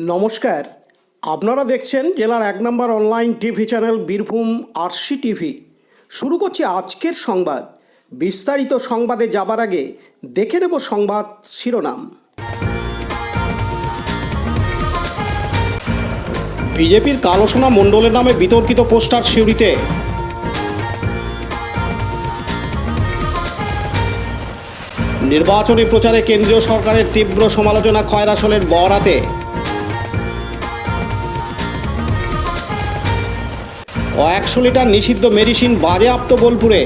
নমস্কার, আপনারা দেখছেন জেলার ১ number online TV channel Birbhum RC TV. শুরু করছি আজকের সংবাদ। বিস্তারিত সংবাদে যাবার আগে দেখে নেব সংবাদ শিরোনাম। বিজেপির কালোসোনা মণ্ডলের নামে বিতর্কিত পোস্টার সিউড়িতে। নির্বাচনী প্রচারে কেন্দ্রীয় সরকারের তীব্র সমালোচনা খয়রাসোলের বরাতে। কয়েকশো লিটার নিষিদ্ধ মেডিসিন বাজেয়াপ্ত বোলপুরে।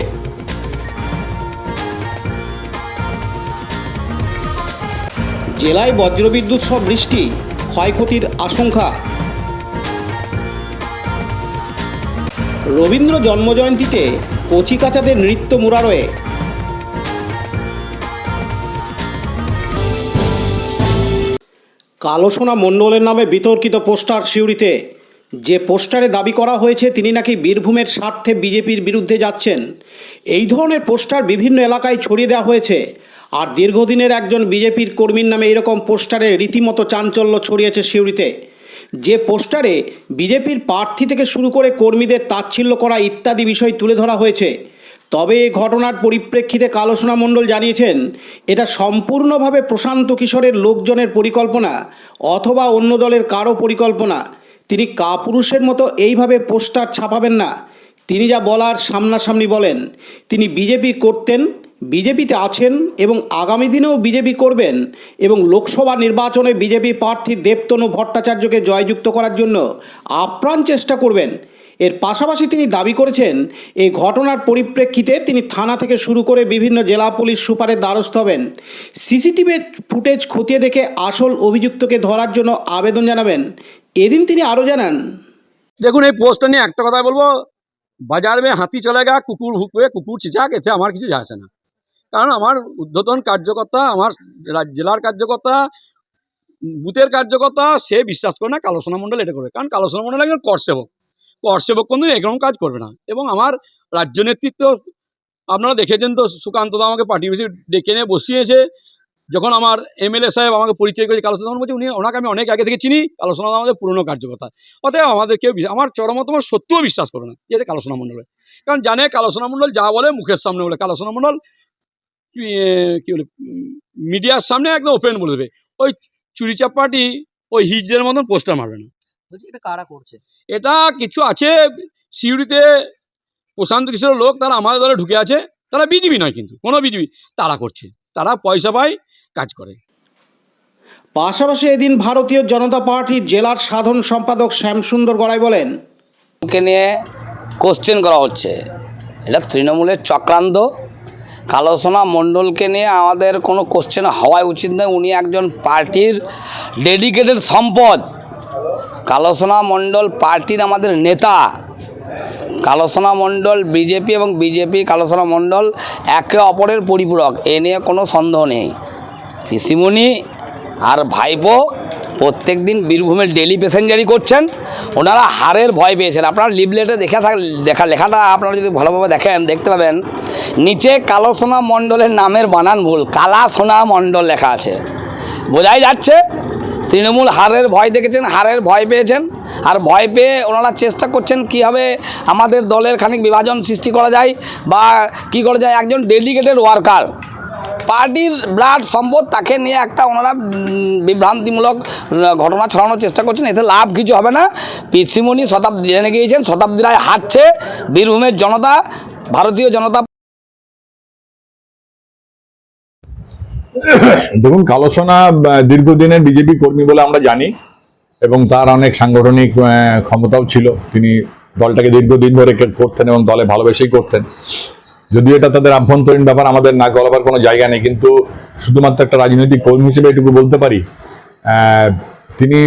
জেলায় বজ্রবিদ্যুৎ সহ বৃষ্টি, ক্ষয়ক্ষতির আশঙ্কা। রবীন্দ্র জন্মজয়ন্তীতে কচিকাচাদের নৃত্য মুরারোয়ে। কালোসোনা মণ্ডলের নামে বিতর্কিত পোস্টার সিউড়িতে। যে পোস্টারে দাবি করা হয়েছে তিনি নাকি বীরভূমের স্বার্থে বিজেপির বিরুদ্ধে যাচ্ছেন। এই ধরনের পোস্টার বিভিন্ন এলাকায় ছড়িয়ে দেওয়া হয়েছে। আর দীর্ঘদিনের একজন বিজেপির কর্মীর নামে এরকম পোস্টারে রীতিমতো চাঞ্চল্য ছড়িয়েছে সিউড়িতে। যে পোস্টারে বিজেপির প্রার্থী থেকে শুরু করে কর্মীদের তাচ্ছিল্য করা ইত্যাদি বিষয় তুলে ধরা হয়েছে। তবে এই ঘটনার পরিপ্রেক্ষিতে কালোসোনা মণ্ডল জানিয়েছেন এটা সম্পূর্ণভাবে প্রশান্ত কিশোরের লোকজনের পরিকল্পনা অথবা অন্য দলের কারো পরিকল্পনা। তিনি কাপুরুষের মতো এইভাবে পোস্টার ছাপাবেন না। তিনি যা বলার সামনাসামনি বলেন। তিনি বিজেপি করতেন, বিজেপিতে আছেন এবং আগামী দিনেও বিজেপি করবেন এবং লোকসভা নির্বাচনে বিজেপি প্রার্থী দেবতনু ভট্টাচার্যকে জয়যুক্ত করার জন্য আপ্রাণ চেষ্টা করবেন। এর পাশাপাশি তিনি দাবি করেছেন এই ঘটনার পরিপ্রেক্ষিতে তিনি থানা থেকে শুরু করে বিভিন্ন জেলা পুলিশ সুপারের দ্বারস্থ হবেন। সিসিটিভি ফুটেজ খতিয়ে দেখে আসল অভিযুক্তকে ধরার জন্য আবেদন জানাবেন। এদিন তিনি আরও জানান, দেখুন এই পোস্টটা নিয়ে একটা কথা বলবো, বাজার মে হাতি চলেগা কুকুর ভুকবে কুকুর চিচাক, এতে আমার কিছু যায় আসে না। কারণ আমার ঊর্ধ্বতন কার্যকর্তা, আমার জেলার কার্যকর্তা, বুথের কার্যকর্তা, সে বিশ্বাস করে না কালোসোনা মণ্ডল এটা করবে। কারণ কালোসোনা মণ্ডল একজন করসেবক কোনদিন এরকম কাজ করবে না। এবং আমার রাজ্য নেতৃত্ব আপনারা দেখেছেন তো, সুকান্ত দা আমাকে পার্টি বেশি ডেকে নিয়ে বসিয়েছে। যখন আমার এমএলএ সাহেব আমাকে পরিচয় করে কালোসোনা বলছে, ওনাকে আমি অনেক আগে থেকে চিনি, কালোসোনা আমাদের পুরনো কার্যকর্তা। অতএব আমাদের কেউ আমার চরমতম সত্যও বিশ্বাস করে না যে এটা কালোসোনা মণ্ডল। কারণ জানে কালোসোনা মণ্ডল যা বলে মুখের সামনে বলে। কালোসোনা মণ্ডল কি বলে মিডিয়ার সামনে একদম ওপেন বলে দেবে। ওই চুরি চাপ্পাটি ওই হিজদের মতন পোস্টার মারবে না। বলছি এটা কারা করছে? এটা কিছু আছে সিউড়িতে প্রশান্ত কিশোরের লোক, তারা আমাদের দলে ঢুকে আছে। তারা বিজেপি নয়, কিন্তু কোনো বিজেপি, তারা করছে। তারা পয়সা পায়, কাজ করে। পাশাপাশি এদিন ভারতীয় জনতা পার্টির জেলার সাধারণ সম্পাদক শ্যামসুন্দর গড়াই বলেন, কে নিয়ে কোশ্চেন করা হচ্ছে, এটা তৃণমূলের চক্রান্ত। কালোসোনা মণ্ডলকে নিয়ে আমাদের কোনো কোশ্চেন হওয়াই উচিত নয়। উনি একজন পার্টির ডেডিকেটেড সম্পদ। কালোসোনা মণ্ডল পার্টির আমাদের নেতা। কালোসোনা মণ্ডল বিজেপি এবং বিজেপি কালোসোনা মণ্ডল একে অপরের পরিপূরক, এ নিয়ে কোনো সন্দেহ নেই। পিসিমণি আর ভাইপো প্রত্যেক দিন বীরভূমের ডেলি প্যাসেঞ্জারি করছেন। ওনারা হারের ভয় পেয়েছেন। আপনারা লিফলেটে দেখা লেখাটা আপনারা যদি ভালোভাবে দেখতে পাবেন, নিচে কালোসোনা মণ্ডলের নামের বানান ভুল, কালাসোনা মণ্ডল লেখা আছে। বোঝাই যাচ্ছে তৃণমূল হারের ভয় দেখেছেন, হারের ভয় পেয়েছেন। আর ভয় পেয়ে ওনারা চেষ্টা করছেন কীভাবে আমাদের দলের খানিক বিভাজন সৃষ্টি করা যায় বা কী করা যায়। একজন ডেডিকেটেড ওয়ার্কার, পার্টির ব্লাড সম্পদ, তাকে নিয়ে একটা ওনারা বিভ্রান্তিমূলক ঘটনা ছড়ানোর চেষ্টা করছেন। এতে লাভ কিছু হবে না। পিসিমণি শতাব্দী জেনে গিয়েছেন, শতাব্দী রায় হারছে। বীরভূমের জনতা, ভারতীয় জনতা। দেখুন, কালোসোনা দীর্ঘদিনের বিজেপি কর্মী বলে আমরা জানি এবং তার অনেক সাংগঠনিক ক্ষমতাও ছিল। তিনি দলটাকে দীর্ঘদিন ধরে করতেন এবং দলে ভালোবেসেই করতেন। যদিও এটা তাদের আভ্যন্তরীণ ব্যাপার, আমাদের না গলাবার কোনো জায়গা নেই, কিন্তু শুধুমাত্র একটা রাজনৈতিক কর্মী হিসেবে এটুকু বলতে পারি তিনি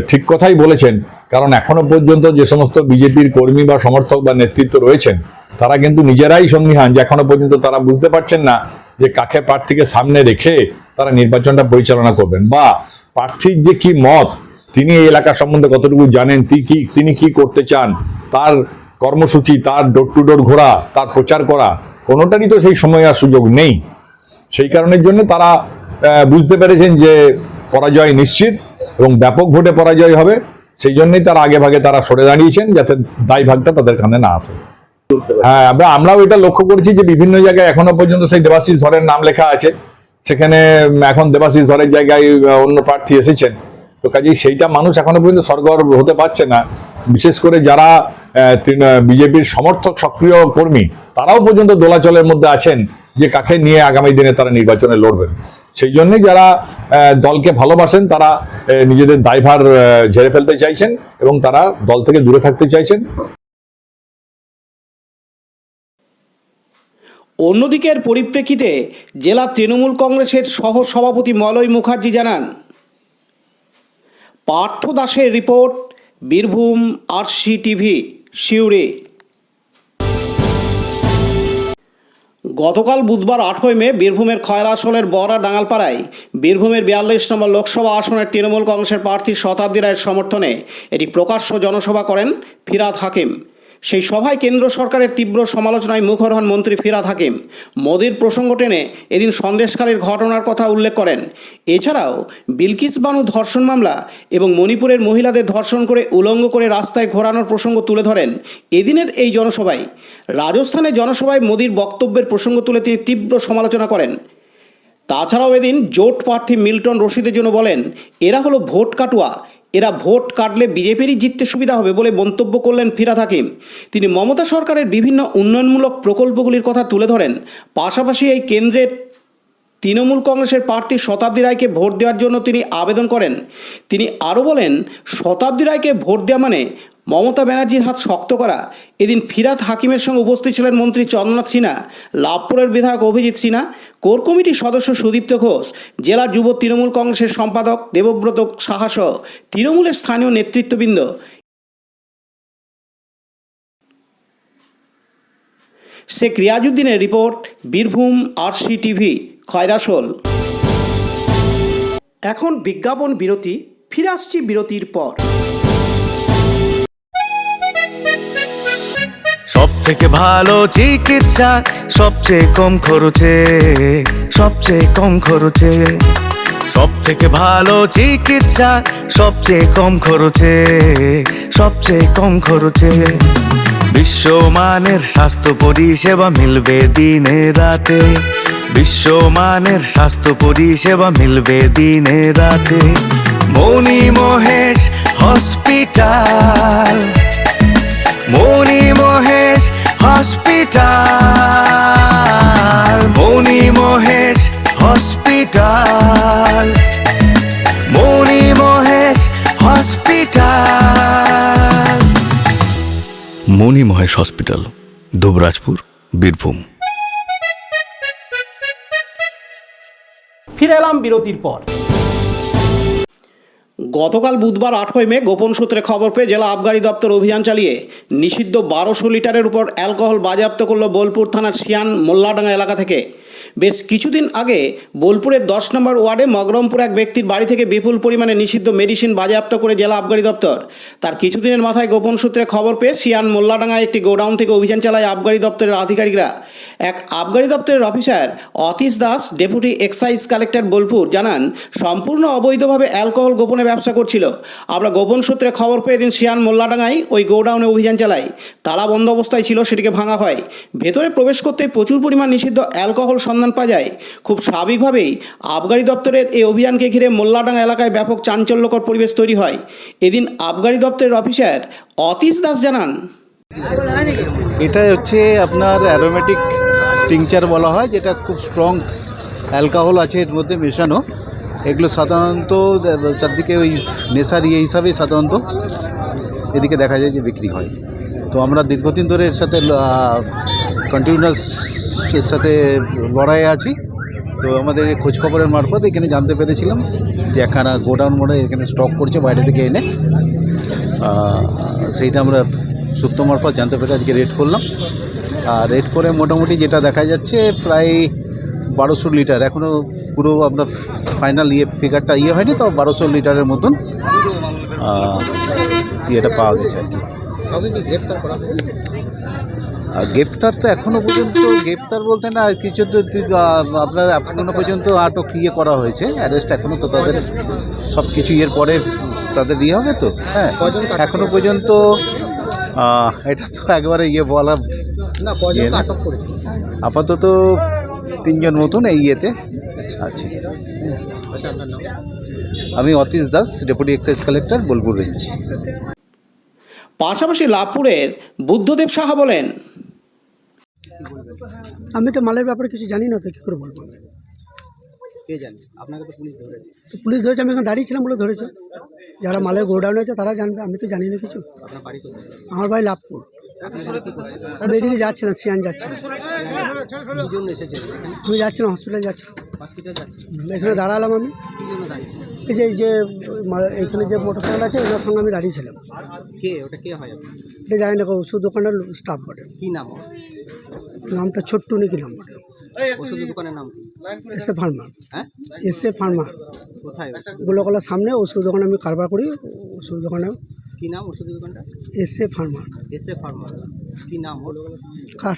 ঠিক কথাই বলেছেন। কারণ এখনো পর্যন্ত যে সমস্ত বিজেপির কর্মী বা সমর্থক বা নেতৃত্ব রয়েছেন, তারা কিন্তু নিজেরাই সন্দিহান যে এখনো পর্যন্ত তারা বুঝতে পারছেন না যে কাকে প্রার্থীকে সামনে রেখে তারা নির্বাচনটা পরিচালনা করবেন, বা প্রার্থীর যে কি মত, তিনি এই এলাকা সম্বন্ধে কতটুকু জানেন, তিনি কি করতে চান, তার কর্মসূচি, তার ডোর টু ডোর ঘোরা, তার প্রচার করা, কোনোটারই তো সেই সময় আর সুযোগ নেই। সেই কারণের জন্য তারা বুঝতে পেরেছেন যে পরাজয় নিশ্চিত এবং ব্যাপক ভোটে পরাজয় হবে, সেই জন্যই তারা আগে ভাগে তারা সরে দাঁড়িয়েছেন, যাতে দায়ভাগটা তাদের কানে না আসে। হ্যাঁ, আমরাও এটা লক্ষ্য করেছি যে বিভিন্ন জায়গায় এখনো পর্যন্ত সেই দেবাশিস ধরের নাম লেখা আছে, সেখানে এখন দেবাশিস ধরের জায়গায় অন্য প্রার্থী এসেছেন। তো কাজেই সেইটা মানুষ এখনো পর্যন্ত সরগর হতে পারছে না। বিশেষ করে যারা বিজেপির সমর্থক সক্রিয় কর্মী, তারাও পর্যন্ত দোলাচলের মধ্যে আছেন যে কাকে নিয়ে আগামী দিনে তারা নির্বাচনে লড়বেন। সেই জন্যই যারা দলকে ভালোবাসেন তারা নিজেদের দায়ভার ঝেড়ে ফেলতে চাইছেন এবং তারা দল থেকে দূরে থাকতে চাইছেন। অন্যদিকের পরিপ্রেক্ষিতে জেলা তৃণমূল কংগ্রেসের সহ সভাপতি মলয় মুখার্জি জানান, পার্থ দাসের রিপোর্ট, বীরভূম RCTV, সিউড়ি। গতকাল বুধবার 8ই মে বীরভূমের খয়রাসোলের বড়া ডাঙ্গালপাড়ায় বীরভূমের 42 নম্বর লোকসভা আসনের তৃণমূল কংগ্রেসের প্রার্থী শতাব্দী রায়ের সমর্থনে একটি প্রকাশ্য জনসভা করেন ফিরহাদ হাকিম। সেই সভায় কেন্দ্র সরকারের তীব্র সমালোচনায় মুখর হন মন্ত্রী ফিরহাদ হাকিম। মোদির প্রসঙ্গ টেনে এদিন সন্দেশখালীর ঘটনার কথা উল্লেখ করেন। এছাড়াও বিলকিস বানু ধর্ষণ মামলা এবং মণিপুরের মহিলাদের ধর্ষণ করে উলঙ্গ করে রাস্তায় ঘোরানোর প্রসঙ্গ তুলে ধরেন এদিনের এই জনসভায়। রাজস্থানে জনসভায় মোদির বক্তব্যের প্রসঙ্গ তুলে তিনি তীব্র সমালোচনা করেন। তাছাড়াও এদিন জোট প্রার্থী মিল্টন রশিদের জন্য বলেন, এরা হলো ভোট কাটুয়া, এরা ভোট কাটলে বিজেপিরই জিততে সুবিধা হবে বলে মন্তব্য করলেন ফিরহাদ হাকিম। তিনি মমতা সরকারের বিভিন্ন উন্নয়নমূলক প্রকল্পগুলির কথা তুলে ধরেন। পাশাপাশি এই কেন্দ্রের তৃণমূল কংগ্রেসের প্রার্থী শতাব্দী রায়কে ভোট দেওয়ার জন্য তিনি আবেদন করেন। তিনি আরও বলেন, শতাব্দী রায়কে ভোট দেওয়া মানে মমতা ব্যানার্জির হাত শক্ত করা। এদিন ফিরহাদ হাকিমের সঙ্গে উপস্থিত ছিলেন মন্ত্রী চন্দ্রনাথ সিনহা, লাভপুরের বিধায়ক অভিজিৎ সিনহা, কোর কমিটির সদস্য সুদীপ্ত ঘোষ, জেলা যুব তৃণমূল কংগ্রেসের সম্পাদক দেবব্রত সাহা সহ তৃণমূলের স্থানীয় নেতৃত্ববৃন্দ। শেখ রিয়াজউদ্দিনের রিপোর্ট, বীরভূম RCTV, খয়রাসোল। এখন বিজ্ঞাপন বিরতি, ফিরে আসছি বিরতির পর। সব থেকে ভালো চিকিৎসা, সবচেয়ে কম খরচে, সবচেয়ে কম খরচে। সব থেকে ভালো চিকিৎসা, সবচেয়ে কম খরচে, সবচেয়ে কম খরচে। বিশ্বমানের স্বাস্থ্য পরিষেবা মিলবে দিনে রাতে, বিশ্বমানের স্বাস্থ্য পরিষেবা মিলবে দিনে রাতে। মণি মহেশ হসপিটাল, মণি মহেশ হসপিটাল, মণি মহেশ হসপিটাল, মণি মহেশ হসপিটাল। মণি মহেশ হসপিটাল, দুবরাজপুর, বীরভূম। ফিরে এলাম বিরতির পর। গতকাল বুধবার 8ই মে গোপন সূত্রে খবর পেয়ে জেলা আবগারি দপ্তর অভিযান চালিয়ে নিষিদ্ধ 1200 লিটারের উপর অ্যালকোহল বাজেয়াপ্ত করল বোলপুর থানার শিয়ান মোল্লাডাঙ্গা এলাকা থেকে। বেশ কিছুদিন আগে বোলপুরের 10 নম্বর ওয়ার্ডে মগরমপুর এক ব্যক্তির বাড়ি থেকে বিপুল পরিমাণে নিষিদ্ধ মেডিসিন বাজেয়াপ্ত করে জেলা আবগারি দপ্তর। তার কিছুদিনের মাথায় গোপন সূত্রে খবর পেয়ে শিয়ান মোল্লাডাঙ্গায় একটি গোডাউন থেকে অভিযান চালায় আবগারি দপ্তরের আধিকারিকরা। এক আবগারি দপ্তরের officer Atish Das, deputy excise collector Bolpur, জানান সম্পূর্ণ অবৈধভাবে অ্যালকোহল গোপনে ব্যবসা করছিল। আমরা গোপন সূত্রে খবর পেয়ে দিন শিয়ান মোল্লাডাঙ্গায় ওই গোডাউনে অভিযান চালাই। তালা বন্ধ অবস্থায় ছিল, সেটিকে ভাঙা হয়। ভেতরে প্রবেশ করতে প্রচুর পরিমাণ নিষিদ্ধ অ্যালকোহল সন্ধান পাওয়া যায়। খুব স্বাভাবিকভাবেই আবগারি দপ্তরের এই অভিযানকে ঘিরে মোল্লাডাঙ্গা এলাকায় ব্যাপক চাঞ্চল্যকর পরিবেশ তৈরি হয়। এদিন আবগারি দপ্তরের অফিসার অতীশ দাস জানান, এটা হচ্ছে আপনার অ্যারোমেটিক টিংচার বলা হয়, যেটা খুব স্ট্রং অ্যালকোহল আছে এর মধ্যে মেশানো। এগুলো সাধারণত চারদিকে ওই নেশার হিসাবে সাধারণত এদিকে দেখা যায় যে বিক্রি হয়। তো আমরা দীর্ঘদিন ধরে এর সাথে কন্টিনিউয়াস এর সাথে লড়াইয়ে আছি। তো আমাদের খোঁজখবরের মারফত এখানে জানতে পেরেছিলাম যে একখানা গোডাউন মোড়ে এখানে স্টক করছে বাইরে থেকে এনে। সেইটা আমরা সূত্র মারফত জানতে পেরে আজকে রেড করলাম। আর রেড করে মোটামুটি যেটা দেখা যাচ্ছে প্রায় 1200 লিটার, এখনও পুরো আপনার ফাইনাল ফিগারটা হয়নি, তো 1200 লিটারের মতন এটা পাওয়া গেছে আর কি। আর গ্রেপ্তার তো এখনো পর্যন্ত গ্রেপ্তার বলতে না কিছু তো আপনার এখনো পর্যন্ত আটক করা হয়েছে, অ্যারেস্ট এখনো তো তাদের সব কিছু ইয়ের পরে তাদের হবে তো। হ্যাঁ, এখনো পর্যন্ত এটা তো একবারে বলা না, আটক করেছে আপাতত 3 জন মতন এই ইয়েতে আছে। আমি Atish Das, deputy excise collector, Bolpur range. পাশাপাশি লাভপুরের বুদ্ধদেব সাহা বলেন, আমি তো মালের ব্যাপারে কিছু জানি না, তো কী করে বলবো? কে জানে? আপনাকে তো পুলিশ ধরেছে। তো পুলিশ ধরেছে, আমি এখানে দাঁড়িয়ে ছিলাম বলে ধরেছে। যারা মালের গোডাউন আছে তারা জানবে, আমি তো জানি না কিছু। আপনার বাড়ি কোথায়? আমার বাড়ি লাভপুর। আপনি এখানে কি করছেন? আমি এদিকে যাচ্ছিলাম, সিয়ান যাচ্ছিলাম। কি জন্য এসেছেন এখানে? আমি যাচ্ছিলাম হসপিটাল যাচ্ছিলাম, হসপিটাল যাচ্ছেন? এখানে দাঁড়ালাম আমি। কি জন্য দাঁড়িয়েছেন? এই যে এখানে যে মোটরসাইকেল আছে ওনার সঙ্গে আমি দাঁড়িয়েছিলাম। কে ওটা? কে হয় আপনার? এটা জানি না, ওষুধ দোকানের স্টাফ বটে। কি নাম ওর? নামটা ছোট্টু নাকি নাম বটে। ওষুধ দোকানের নাম কি? SA farmer. হ্যাঁ, এসএ ফার্মার কোথায়? গোলকলার সামনে ওষুধ দোকানে আমি কারবার করি। ওষুধ দোকানে কি নাম ওষুধ দোকানটা? SA farmer. SA farmer. কি নাম ওর? কার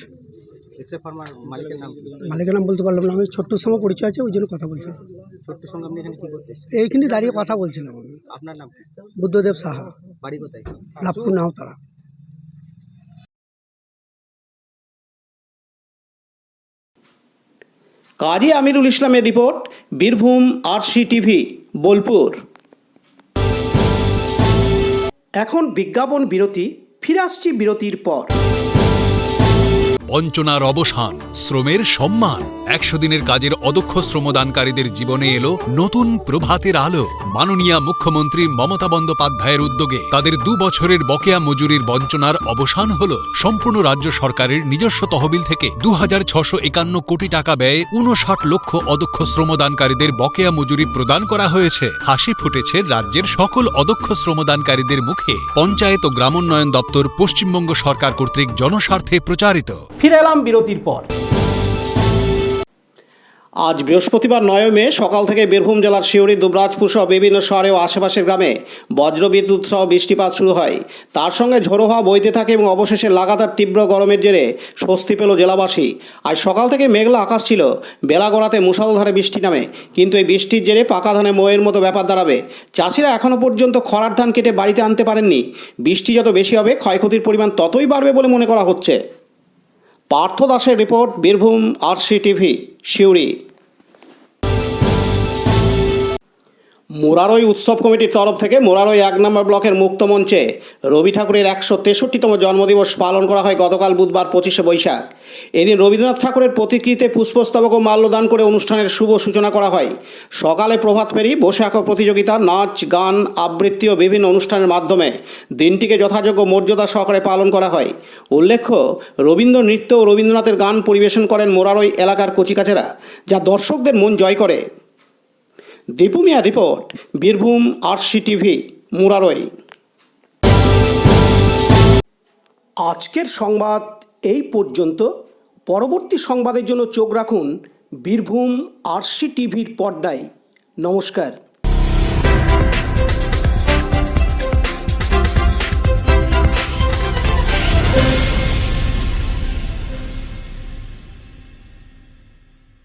এসএ ফার্মার মালিকের নাম কি? মালিকের নাম বলতে পারলাম না, আমি ছোট্টুর সঙ্গে পরিচয় আছে, ওই জন্য কথা বলছিলাম। ছোট্ট সঙ্গে আপনি এখানে কি করতে এসেছেন? এইখানে দাঁড়িয়ে কথা বলছিলাম আমি। আপনার নাম কি? বুদ্ধদেব সাহা, বাড়ি কোথায়? লাভপুর নাওতারা। কাজী আমিরুল ইসলামের রিপোর্ট, বীরভূম RCTV, বোলপুর। এখন বিজ্ঞাপন বিরতি, ফিরে আসছি বিরতির পর। বঞ্চনার অবসান, শ্রমের সম্মান। 100 দিনের কাজের অদক্ষ শ্রমদানকারীদের জীবনে এলো নতুন প্রভাতের আলো। মাননীয় মুখ্যমন্ত্রী মমতা বন্দ্যোপাধ্যায়ের উদ্যোগে তাদের 2 বছরের বকেয়া মজুরির বঞ্চনার অবসান হল। সম্পূর্ণ রাজ্য সরকারের নিজস্ব তহবিল থেকে 2651 কোটি টাকা ব্যয়ে 59 লক্ষ অদক্ষ শ্রমদানকারীদের বকেয়া মজুরি প্রদান করা হয়েছে। হাসি ফুটেছে রাজ্যের সকল অদক্ষ শ্রমদানকারীদের মুখে। পঞ্চায়েত ও গ্রামোন্নয়ন দপ্তর, পশ্চিমবঙ্গ সরকার কর্তৃক জনস্বার্থে প্রচারিত। ফিরে এলাম বিরতির পর। আজ বৃহস্পতিবার 9 মে সকাল থেকে বীরভূম জেলার সিউড়ি, দুবরাজপুর সহ বিভিন্ন শহরে ও আশেপাশের গ্রামে বজ্রবিদ্যুৎ সহ বৃষ্টিপাত শুরু হয়। তার সঙ্গে ঝোড়ো হাওয়া বইতে থাকে এবং অবশেষে লাগাতার তীব্র গরমের জেরে স্বস্তি পেল জেলাবাসী। আজ সকাল থেকে মেঘলা আকাশ ছিল, বেলা গড়াতে মুষলধারে বৃষ্টি নামে, কিন্তু এই বৃষ্টির জেরে পাকা ধানে মোয়ের মতো ব্যাপার দাঁড়াবে। চাষিরা এখনও পর্যন্ত খরার ধান কেটে বাড়িতে আনতে পারেননি। বৃষ্টি যত বেশি হবে ক্ষয়ক্ষতির পরিমাণ ততই বাড়বে বলে মনে করা হচ্ছে। পার্থ দাসের রিপোর্ট, বীরভূম RCTV, সিউড়ি। মোরারই উৎসব কমিটির তরফ থেকে মোরারই 1 নম্বর ব্লকের মুক্ত মঞ্চে রবি ঠাকুরের 163তম জন্মদিবস পালন করা হয় গতকাল বুধবার 25শে বৈশাখ। এদিন রবীন্দ্রনাথ ঠাকুরের প্রতিকৃতিতে পুষ্পস্তবক ও মাল্যদান করে অনুষ্ঠানের শুভ সূচনা করা হয়। সকালে প্রভাত ফেরি, বসে আঁকো প্রতিযোগিতা, নাচ, গান, আবৃত্তি ও বিভিন্ন অনুষ্ঠানের মাধ্যমে দিনটিকে যথাযোগ্য মর্যাদা সহকারে পালন করা হয়। উল্লেখ্য, রবীন্দ্র নৃত্য ও রবীন্দ্রনাথের গান পরিবেশন করেন মোরারই এলাকার কচিকাচেরা, যা দর্শকদের মন জয় করে। দীপু মিয়ার রিপোর্ট, বীরভূম RCTV, মোরারই। আজকের সংবাদ এই পর্যন্ত। পরবর্তী সংবাদের জন্য চোখ রাখুন বীরভূম RCTVর পর্দায়। নমস্কার।